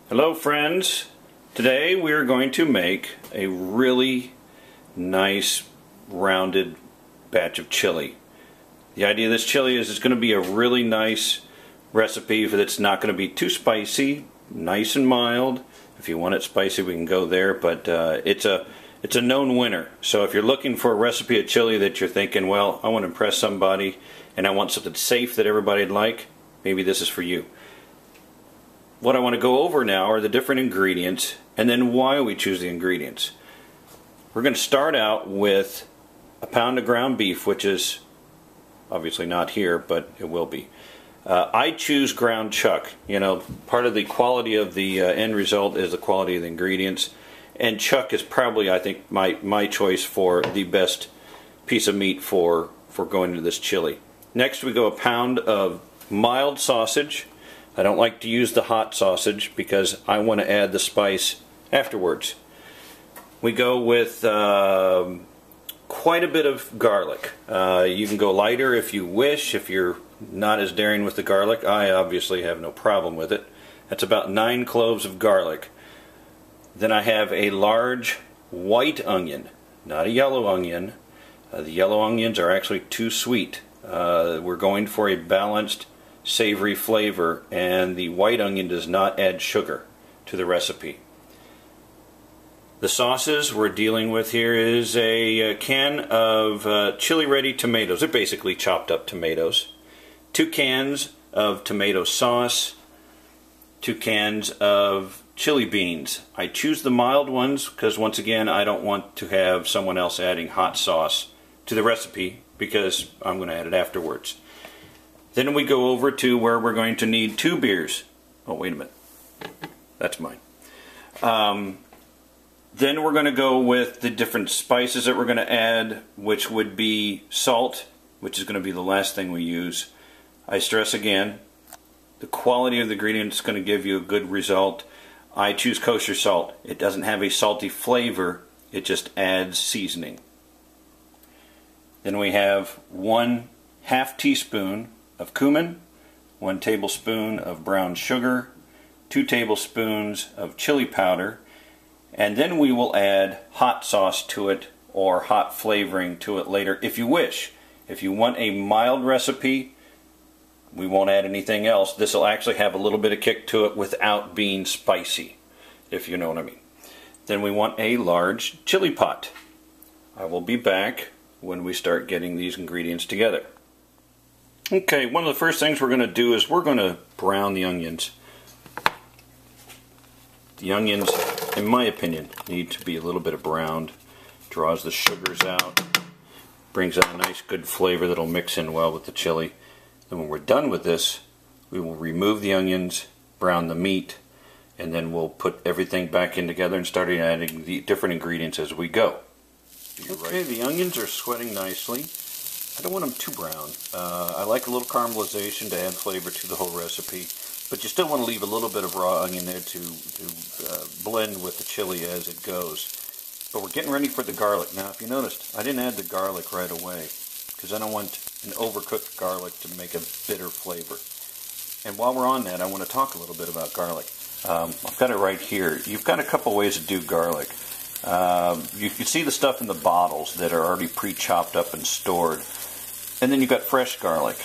Hello friends, today we are going to make a really nice rounded batch of chili. The idea of this chili is it's going to be a really nice recipe that's not going to be too spicy, nice and mild. If you want it spicy we can go there, but it's a known winner. So if you're looking for a recipe of chili that you're thinking, well, I want to impress somebody and I want something safe that everybody'd like, maybe this is for you. What I want to go over now are the different ingredients and then why we choose the ingredients. We're going to start out with a pound of ground beef, which is obviously not here, but it will be. I choose ground chuck. You know, part of the quality of the end result is the quality of the ingredients, and chuck is probably, I think, my choice for the best piece of meat for going into this chili. Next we go a pound of mild sausage. I don't like to use the hot sausage because I want to add the spice afterwards. We go with quite a bit of garlic. You can go lighter if you wish, if you're not as daring with the garlic. I obviously have no problem with it. That's about 9 cloves of garlic. Then I have a large white onion, not a yellow onion. The yellow onions are actually too sweet. We're going for a balanced savory flavor, and the white onion does not add sugar to the recipe. The sauces we're dealing with here is a can of chili ready tomatoes. They're basically chopped up tomatoes. 2 cans of tomato sauce. 2 cans of chili beans. I choose the mild ones because once again I don't want to have someone else adding hot sauce to the recipe because I'm going to add it afterwards. Then we go over to where we're going to need 2 beers. Oh, wait a minute. That's mine. Then we're going to go with the different spices that we're going to add, which would be salt, which is going to be the last thing we use. I stress again, the quality of the ingredients is going to give you a good result. I choose kosher salt. It doesn't have a salty flavor, it just adds seasoning. Then we have 1/2 teaspoon of cumin, 1 tablespoon of brown sugar, 2 tablespoons of chili powder, and then we will add hot sauce to it or hot flavoring to it later if you wish. If you want a mild recipe, we won't add anything else. This will actually have a little bit of kick to it without being spicy, if you know what I mean. Then we want a large chili pot. I will be back when we start getting these ingredients together. Okay, one of the first things we're going to do is we're going to brown the onions. The onions, in my opinion, need to be a little bit of browned. Draws the sugars out, brings out a nice good flavor that'll mix in well with the chili. Then when we're done with this, we will remove the onions, brown the meat, and then we'll put everything back in together and start adding the different ingredients as we go. Okay, the onions are sweating nicely. I don't want them too brown. I like a little caramelization to add flavor to the whole recipe, but you still want to leave a little bit of raw onion there to blend with the chili as it goes. But we're getting ready for the garlic. Now, if you noticed, I didn't add the garlic right away because I don't want an overcooked garlic to make a bitter flavor. And while we're on that, I want to talk a little bit about garlic. I've got it right here. You've got a couple ways to do garlic. You can see the stuff in the bottles that are already pre-chopped up and stored. And then you've got fresh garlic.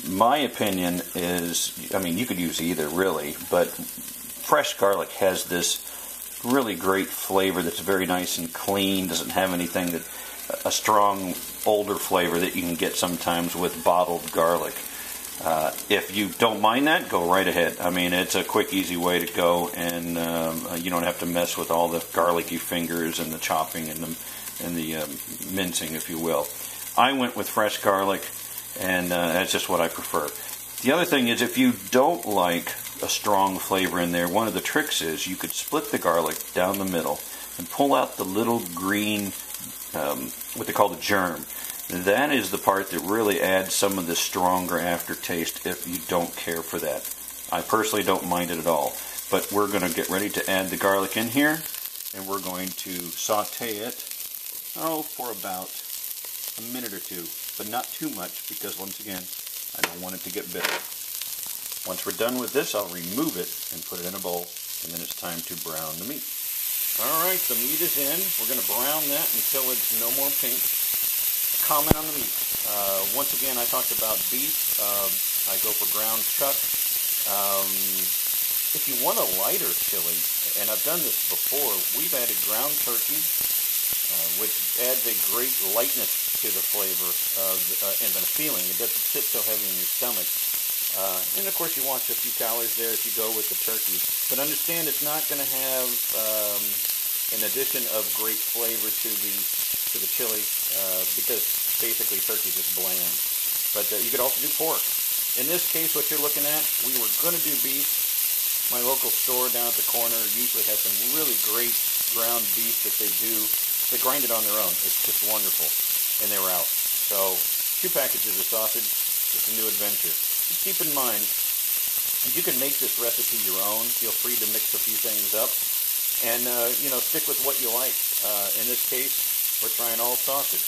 My opinion is, I mean, you could use either really, but fresh garlic has this really great flavor that's very nice and clean, doesn't have anything that, a strong older flavor that you can get sometimes with bottled garlic. If you don't mind that, go right ahead. I mean, it's a quick, easy way to go, and you don't have to mess with all the garlicky fingers and the chopping and the mincing, if you will. I went with fresh garlic, and that's just what I prefer. The other thing is, if you don't like a strong flavor in there, one of the tricks is you could split the garlic down the middle and pull out the little green, what they call the germ. That is the part that really adds some of the stronger aftertaste if you don't care for that. I personally don't mind it at all. But we're going to get ready to add the garlic in here, and we're going to saute it, for about a minute or two, but not too much because once again, I don't want it to get bitter. Once we're done with this, I'll remove it and put it in a bowl, and then it's time to brown the meat. Alright, the meat is in. We're going to brown that until it's no more pink. A comment on the meat. Once again, I talked about beef. I go for ground chuck. If you want a lighter chili, and I've done this before, we've added ground turkey, which adds a great lightness to the flavor and the feeling. It doesn't sit so heavy in your stomach. And of course you watch a few calories there as you go with the turkey. But understand it's not going to have an addition of great flavor to the chili because basically turkey is just bland. But you could also do pork. In this case, what you're looking at, we were going to do beef. My local store down at the corner usually has some really great ground beef that they do. They grind it on their own. It's just wonderful. And they were out. So 2 packages of sausage. It's a new adventure. Just keep in mind, you can make this recipe your own. Feel free to mix a few things up, and stick with what you like. In this case, we're trying all sausage.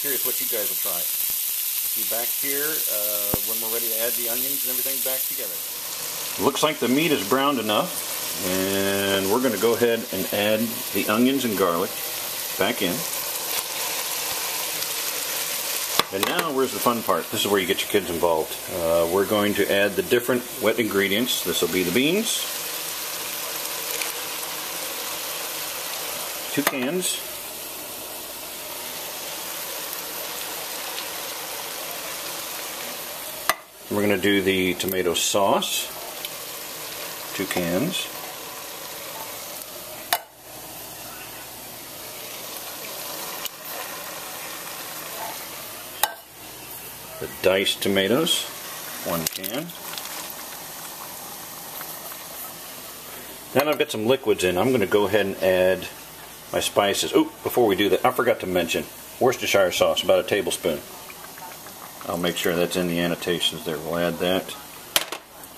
Curious what you guys will try. See you back here when we're ready to add the onions and everything back together. Looks like the meat is browned enough, and we're going to go ahead and add the onions and garlic back in. And now, where's the fun part? This is where you get your kids involved. We're going to add the different wet ingredients. This will be the beans, 2 cans, we're going to do the tomato sauce, 2 cans. The diced tomatoes, 1 can. Now that I've got some liquids in, I'm going to go ahead and add my spices. Oh, before we do that, I forgot to mention Worcestershire sauce, about a tablespoon. I'll make sure that's in the annotations there. We'll add that.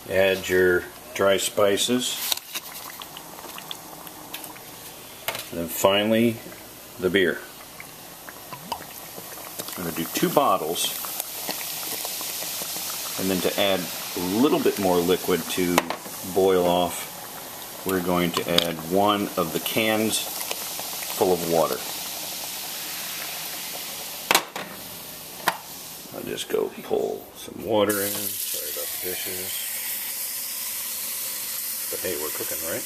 Add your dry spices. And then finally, the beer. I'm going to do 2 bottles. And then to add a little bit more liquid to boil off, we're going to add 1 of the cans full of water. I'll just go pull some water in. Sorry about the dishes. But hey, we're cooking, right?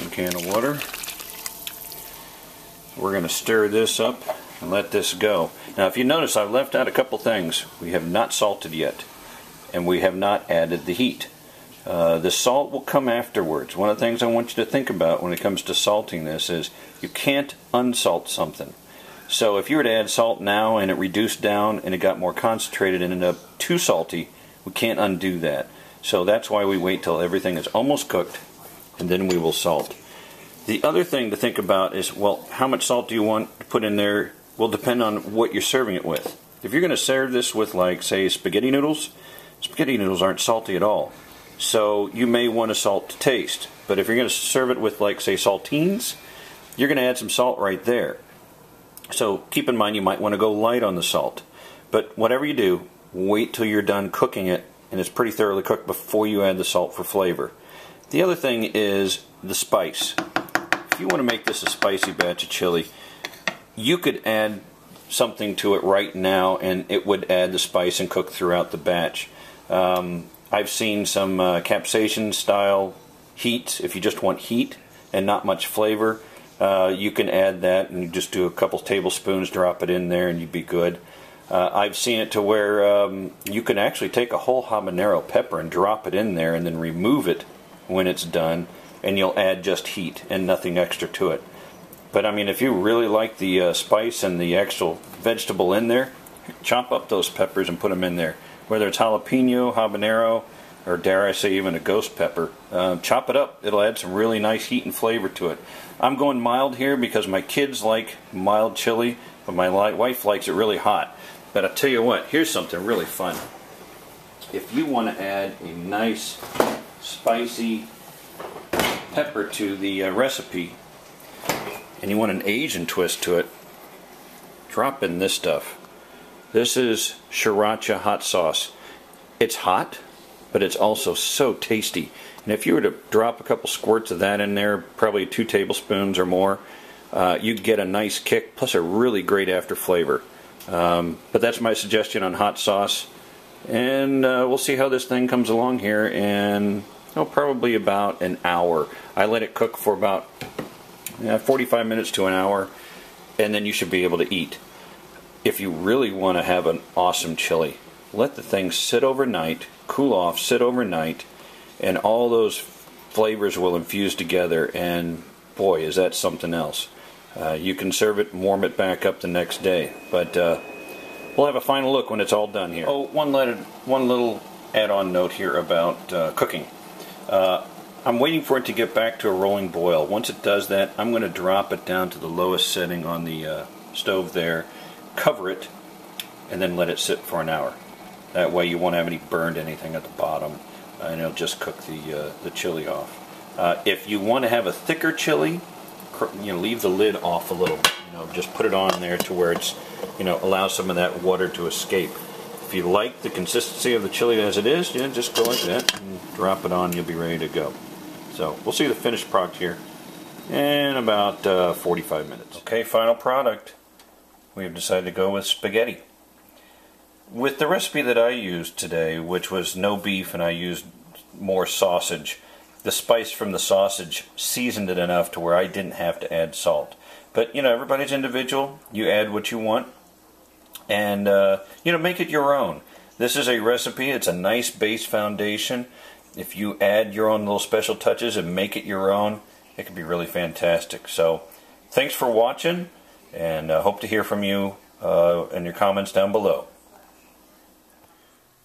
1 can of water. We're going to stir this up and let this go. Now if you notice, I've left out a couple things. We have not salted yet, and we have not added the heat. The salt will come afterwards. One of the things I want you to think about when it comes to salting this is you can't unsalt something. So if you were to add salt now and it reduced down and it got more concentrated and ended up too salty, we can't undo that. So that's why we wait till everything is almost cooked and then we will salt. The other thing to think about is, well, how much salt do you want to put in there? Will depend on what you're serving it with. If you're going to serve this with, like, say, spaghetti noodles aren't salty at all. So you may want to salt to taste. But if you're going to serve it with, like, say, saltines, you're going to add some salt right there. So keep in mind you might want to go light on the salt. But whatever you do, wait till you're done cooking it and it's pretty thoroughly cooked before you add the salt for flavor. The other thing is the spice. If you want to make this a spicy batch of chili, you could add something to it right now and it would add the spice and cook throughout the batch. I've seen some capsaicin style heat. If you just want heat and not much flavor, you can add that and you just do a couple tablespoons, drop it in there and you'd be good. I've seen it to where you can actually take a whole habanero pepper and drop it in there and then remove it when it's done, and you'll add just heat and nothing extra to it. But I mean, if you really like the spice and the actual vegetable in there, chop up those peppers and put them in there. Whether it's jalapeno, habanero, or dare I say even a ghost pepper, chop it up. It'll add some really nice heat and flavor to it. I'm going mild here because my kids like mild chili, but my wife likes it really hot. But I'll tell you what, here's something really fun. If you want to add a nice spicy pepper to the recipe, and you want an Asian twist to it, drop in this stuff. This is Sriracha hot sauce. It's hot, but it's also so tasty. And if you were to drop a couple squirts of that in there, probably 2 tablespoons or more, you'd get a nice kick, plus a really great after flavor. But that's my suggestion on hot sauce. And we'll see how this thing comes along here in probably about an hour. I let it cook for about 45 minutes to an hour, and then you should be able to eat. If you really want to have an awesome chili, let the thing sit overnight, cool off, sit overnight, and all those flavors will infuse together, and boy, is that something else. You can serve it and warm it back up the next day, but we'll have a final look when it's all done here. Oh, one little add-on note here about cooking. I'm waiting for it to get back to a rolling boil. Once it does that, I'm going to drop it down to the lowest setting on the stove there, cover it, and then let it sit for an hour. That way you won't have any burned anything at the bottom, and it'll just cook the chili off. If you want to have a thicker chili, leave the lid off a little. Just put it on there to where it's, allow some of that water to escape. If you like the consistency of the chili as it is, just go like that and drop it on. You'll be ready to go. So we'll see the finished product here in about 45 minutes. Okay, final product. We've decided to go with spaghetti. With the recipe that I used today, which was no beef and I used more sausage, the spice from the sausage seasoned it enough to where I didn't have to add salt. But everybody's individual. You add what you want, and make it your own. This is a recipe. It's a nice base foundation. If you add your own little special touches and make it your own, it can be really fantastic. So thanks for watching, and hope to hear from you in your comments down below.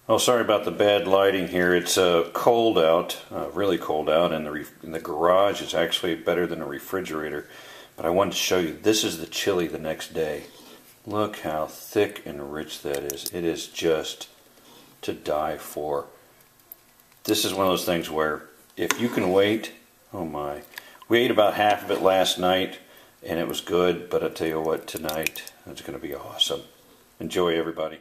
Oh, sorry about the bad lighting here. It's cold out, really cold out, and the garage is actually better than a refrigerator. But I wanted to show you, this is the chili the next day. Look how thick and rich that is. It is just to die for. This is one of those things where if you can wait, oh my. We ate about half of it last night, and it was good, but I tell you what, tonight it's going to be awesome. Enjoy, everybody.